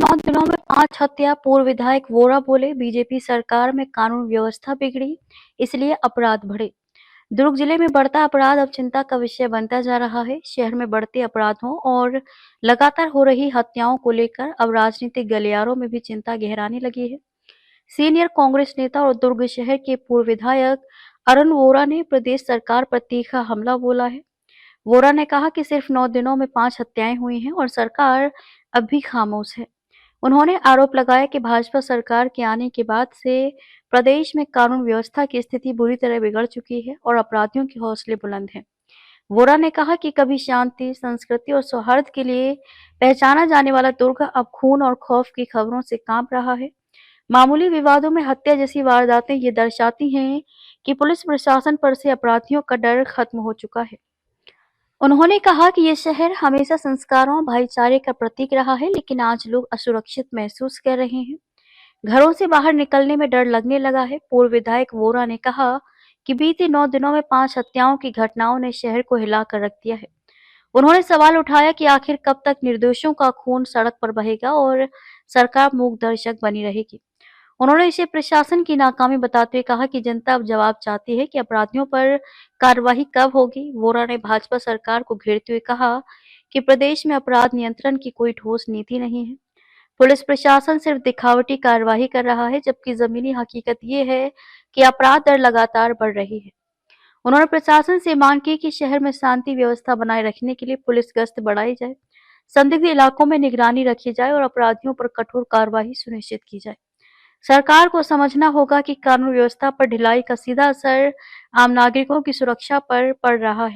9 दिनों में 5 हत्या। पूर्व विधायक वोरा बोले, बीजेपी सरकार में कानून व्यवस्था बिगड़ी, इसलिए अपराध बढ़े। दुर्ग जिले में बढ़ता अपराध अब चिंता का विषय बनता जा रहा है। शहर में बढ़ते अपराधों और लगातार हो रही हत्याओं को लेकर अब राजनीतिक गलियारों में भी चिंता गहराने लगी है। सीनियर कांग्रेस नेता और दुर्ग शहर के पूर्व विधायक अरुण वोरा ने प्रदेश सरकार पर तीखा हमला बोला है। वोरा ने कहा कि सिर्फ 9 दिनों में 5 हत्याएं हुई हैं और सरकार अब भी खामोश है। उन्होंने आरोप लगाया कि भाजपा सरकार के आने के बाद से प्रदेश में कानून व्यवस्था की स्थिति बुरी तरह बिगड़ चुकी है और अपराधियों के हौसले बुलंद हैं। वोरा ने कहा कि कभी शांति, संस्कृति और सौहार्द के लिए पहचाना जाने वाला दुर्ग अब खून और खौफ की खबरों से कांप रहा है। मामूली विवादों में हत्या जैसी वारदातें ये दर्शाती हैं कि पुलिस प्रशासन पर से अपराधियों का डर खत्म हो चुका है। उन्होंने कहा कि ये शहर हमेशा संस्कारों, भाईचारे का प्रतीक रहा है, लेकिन आज लोग असुरक्षित महसूस कर रहे हैं। घरों से बाहर निकलने में डर लगने लगा है। पूर्व विधायक वोरा ने कहा कि बीते 9 दिनों में 5 हत्याओं की घटनाओं ने शहर को हिलाकर रख दिया है। उन्होंने सवाल उठाया कि आखिर कब तक निर्दोषों का खून सड़क पर बहेगा और सरकार मूक दर्शक बनी रहेगी। उन्होंने इसे प्रशासन की नाकामी बताते हुए कहा कि जनता अब जवाब चाहती है कि अपराधियों पर कार्रवाई कब होगी। वोरा ने भाजपा सरकार को घेरते हुए कहा कि प्रदेश में अपराध नियंत्रण की कोई ठोस नीति नहीं है। पुलिस प्रशासन सिर्फ दिखावटी कार्रवाई कर रहा है, जबकि जमीनी हकीकत ये है कि अपराध दर लगातार बढ़ रही है। उन्होंने प्रशासन से मांग की कि शहर में शांति व्यवस्था बनाए रखने के लिए पुलिस गश्त बढ़ाई जाए, संदिग्ध इलाकों में निगरानी रखी जाए और अपराधियों पर कठोर कार्रवाई सुनिश्चित की जाए। सरकार को समझना होगा कि कानून व्यवस्था पर ढिलाई का सीधा असर आम नागरिकों की सुरक्षा पर पड़ रहा है।